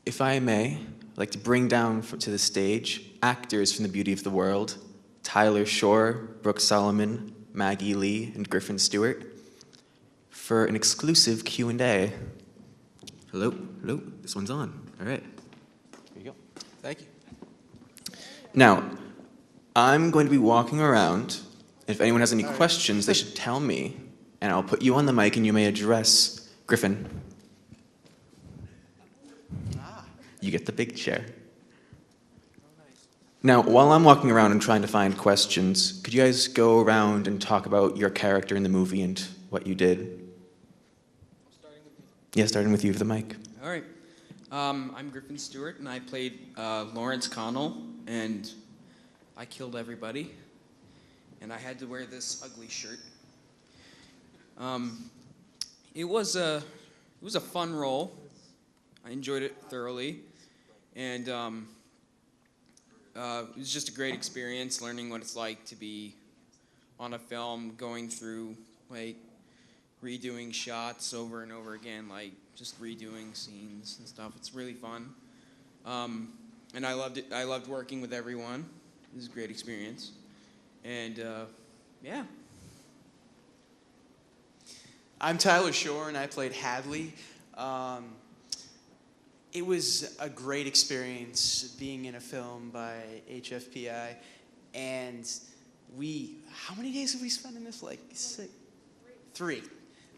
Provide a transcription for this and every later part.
if I may, I'd like to bring down to the stage actors from The Beauty of the World, Tyler Shore, Brooke Solomon, Maggie Lee, and Griffin Stewart, for an exclusive Q&A. Hello, hello, this one's on. All right, here you go. Thank you. Now, I'm going to be walking around. If anyone has any questions, they should tell me, and I'll put you on the mic and you may address Griffin. You get the big chair. Now, while I'm walking around and trying to find questions, could you guys go around and talk about your character in the movie and what you did? Yeah, starting with you for the mic. All right. I'm Griffin Stewart, and I played Lawrence Connell, and I killed everybody, and I had to wear this ugly shirt. It was a fun role. I enjoyed it thoroughly, and it was just a great experience learning what it's like to be on a film, going through like redoing shots over and over again, like just redoing scenes and stuff. It's really fun, and I loved it. I loved working with everyone. It was a great experience, and yeah. I'm Tyler Shore, and I played Hadley. It was a great experience being in a film by HFPI, and how many days have we spent in this? Like three.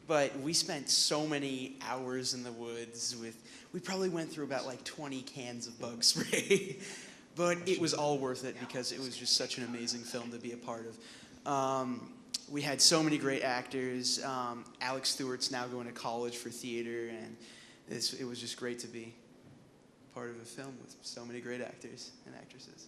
But we spent so many hours in the woods we probably went through about like 20 cans of bug spray. But it was all worth it because it was just such an amazing film to be a part of. We had so many great actors. Alex Stewart's now going to college for theater, and it was just great to be part of a film with so many great actors and actresses.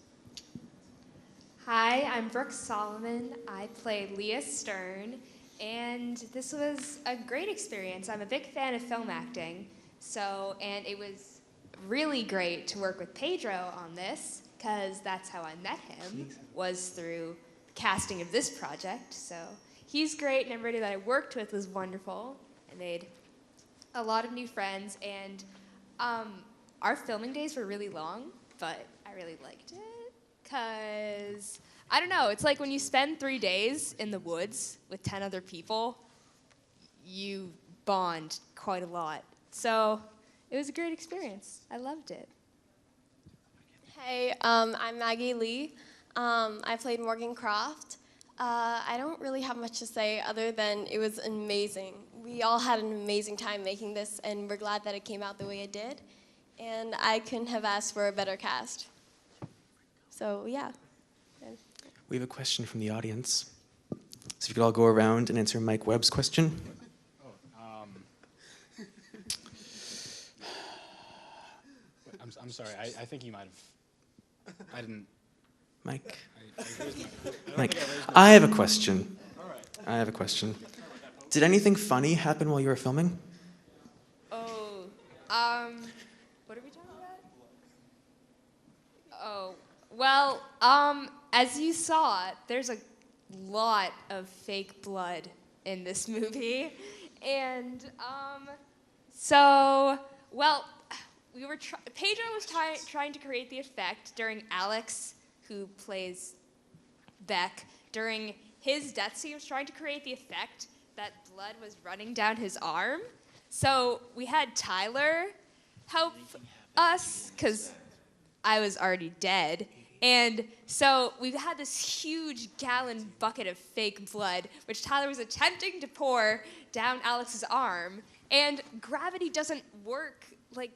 Hi, I'm Brooke Solomon. I played Leah Stern, and this was a great experience. I'm a big fan of film acting, and it was really great to work with Pedro on this, because that's how I met him, was through casting of this project. So he's great, and everybody that I worked with was wonderful. I made a lot of new friends, and our filming days were really long, but I really liked it because, I don't know, it's like when you spend 3 days in the woods with 10 other people, you bond quite a lot. So it was a great experience. I loved it. Hey, I'm Maggie Lee. I played Morgan Croft. I don't really have much to say other than it was amazing. We all had an amazing time making this, and we're glad that it came out the way it did. And I couldn't have asked for a better cast. So, yeah. We have a question from the audience. So if you could all go around and answer Mike Webb's question. I'm sorry, I think you might have, I didn't. Mike? Mike, I have a question. I have a question. Did anything funny happen while you were filming? What are we talking about? Oh, well, as you saw, there's a lot of fake blood in this movie. And, Pedro was trying to create the effect during Alex, who plays Beck, during his death scene. He was trying to create the effect that blood was running down his arm. So we had Tyler help us, because I was already dead. And so we had this huge gallon bucket of fake blood, which Tyler was attempting to pour down Alex's arm. And gravity doesn't work like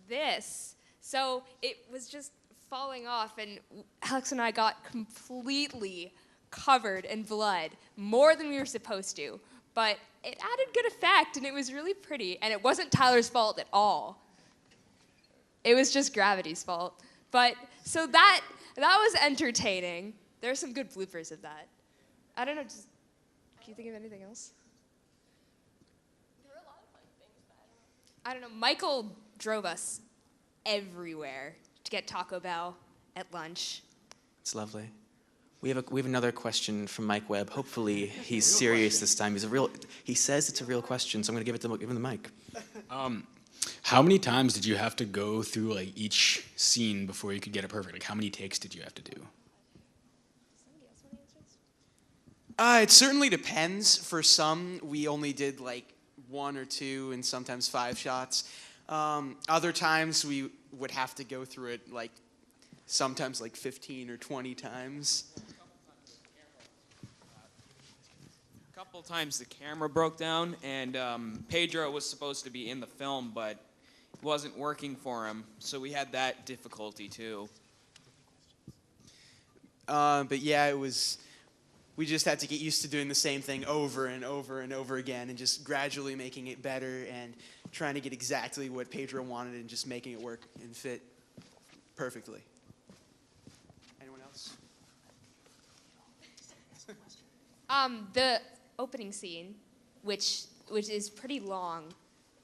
this. So it was just falling off, and Alex and I got completely covered in blood, more than we were supposed to. But it added good effect, and it was really pretty, and it wasn't Tyler's fault at all. It was just gravity's fault. But, so that was entertaining. There are some good bloopers of that. I don't know, can you think of anything else? There were a lot of fun things, but I don't know, Michael drove us everywhere to get Taco Bell at lunch. It's lovely. We have another question from Mike Webb. Hopefully he's serious this time. He says it's a real question, so I'm going to give him the mic. How many times did you have to go through like each scene before you could get it perfect? Like how many takes did you have to do? It certainly depends. For some, we only did like 1 or 2 and sometimes 5 shots. Other times we would have to go through it like sometimes like 15 or 20 times. A couple times the camera broke down, and Pedro was supposed to be in the film, but it wasn't working for him, so we had that difficulty too. But yeah, it was. We just had to get used to doing the same thing over and over and over again, and just gradually making it better and trying to get exactly what Pedro wanted and just making it work and fit perfectly. Anyone else? The opening scene, which is pretty long,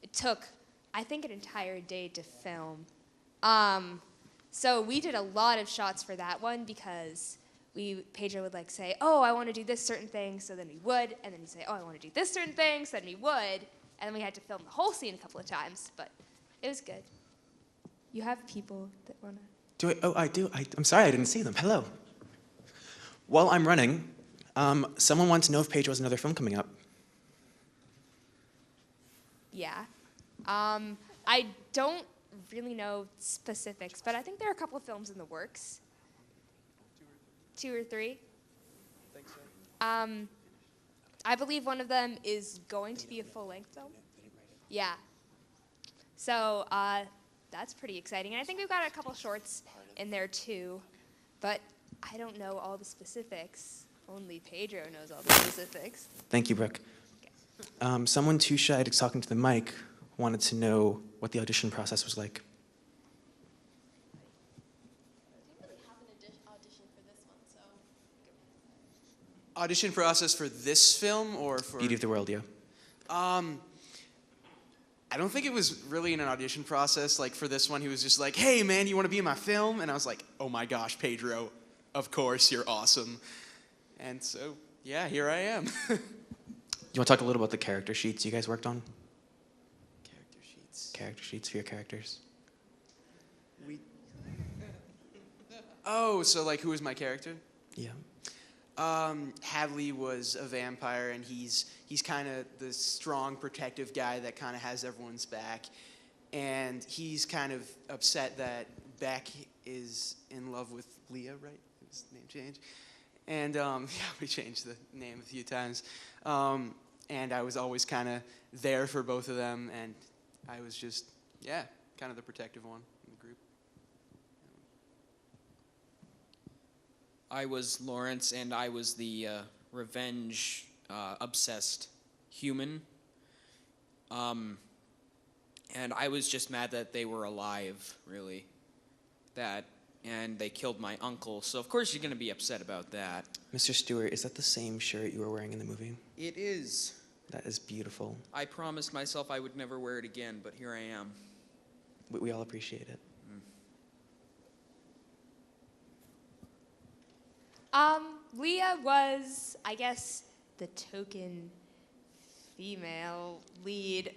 it took, I think, an entire day to film. So we did a lot of shots for that one because Pedro would like say, oh, I want to do this certain thing, so then we would, and then he'd say, oh, I want to do this certain thing, so then we would, and then we had to film the whole scene a couple of times, but it was good. You have people that want to... Do I? Oh, I do. I'm sorry, I didn't see them. Hello. While I'm running, someone wants to know if Pedro has another film coming up. Yeah. I don't really know specifics, but I think there are a couple of films in the works. 2 or 3. I believe one of them is going to be a full-length film. Yeah. So that's pretty exciting. And I think we've got a couple shorts in there too, but I don't know all the specifics. Only Pedro knows all the specifics. Thank you, Brooke. Someone too shy to talk into the mic wanted to know what the audition process was like. Audition process for this film or for Beauty of the World, yeah. I don't think it was really an audition process. Like for this one, he was just like, "Hey, man, you want to be in my film?" And I was like, "Oh my gosh, Pedro, of course, you're awesome." And so, yeah, here I am. Do you want to talk a little about the character sheets you guys worked on? Character sheets. Character sheets for your characters. Oh, so like, who was my character? Yeah. Hadley was a vampire, and he's kind of the strong, protective guy that kind of has everyone's back, and he's kind of upset that Beck is in love with Leah, right? His name changed, and yeah, we changed the name a few times, and I was always kind of there for both of them, and I was just, yeah, kind of the protective one in the group. I was Lawrence, and I was the revenge obsessed human. And I was just mad that they were alive, really. And they killed my uncle. So of course you're going to be upset about that. Mr. Stewart, is that the same shirt you were wearing in the movie? It is. That is beautiful. I promised myself I would never wear it again, but here I am. We all appreciate it. Leah was, I guess, the token female lead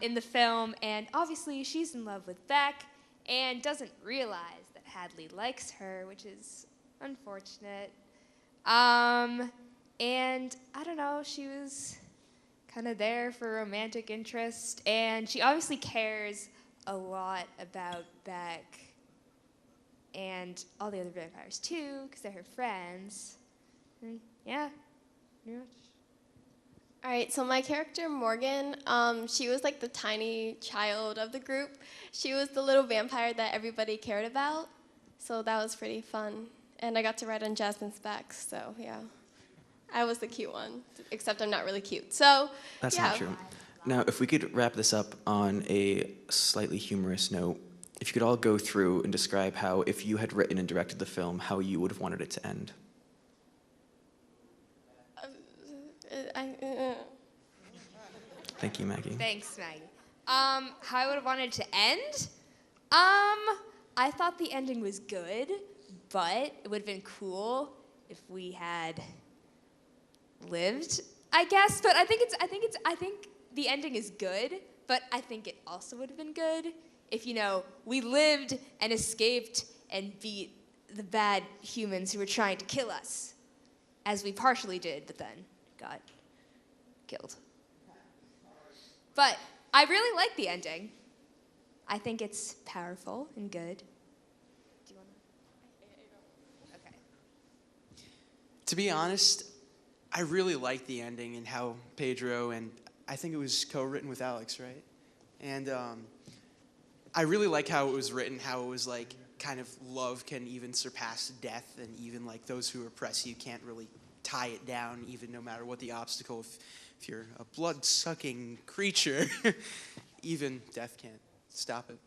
in the film, and obviously she's in love with Beck and doesn't realize that Hadley likes her, which is unfortunate. And I don't know, she was kind of there for romantic interest, and she obviously cares a lot about Beck and all the other vampires too, because they're her friends. And yeah, pretty much. All right, so my character, Morgan, she was like the tiny child of the group. She was the little vampire that everybody cared about, so that was pretty fun. And I got to ride on Jasmine's back, so yeah. I was the cute one, except I'm not really cute. So, That's yeah. not true. Now, if we could wrap this up on a slightly humorous note, if you could all go through and describe how, if you had written and directed the film, how you would have wanted it to end. Thank you, Maggie. Thanks, Maggie. How I would have wanted to end? I thought the ending was good, but it would have been cool if we had lived, I guess. But I think the ending is good, But I think it also would have been good if, we lived and escaped and beat the bad humans who were trying to kill us, as we partially did, but then got killed. But I really like the ending. I think it's powerful and good. Do you want to? Okay. To be honest, I really liked the ending and how Pedro, and I think it was co-written with Alex, right? And I really like how it was written, how it was like kind of love can even surpass death, and even like those who oppress you can't really tie it down, even no matter what the obstacle. If you're a blood-sucking creature, even death can't stop it.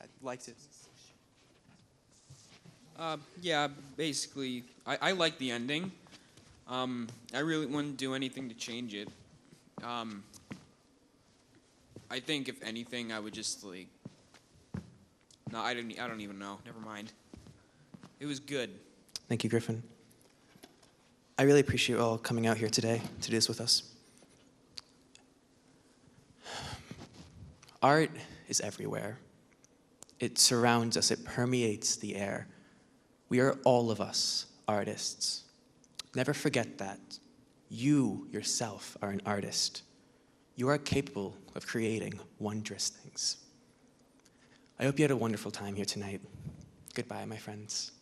I liked it. Yeah, basically, I like the ending. I really wouldn't do anything to change it. I think if anything, I would just like. No, I don't even know. Never mind. It was good. Thank you, Griffin. I really appreciate you all coming out here today to do this with us. Art is everywhere. It surrounds us. It permeates the air. We are all of us artists. Never forget that. You yourself are an artist. You are capable of creating wondrous things. I hope you had a wonderful time here tonight. Goodbye, my friends.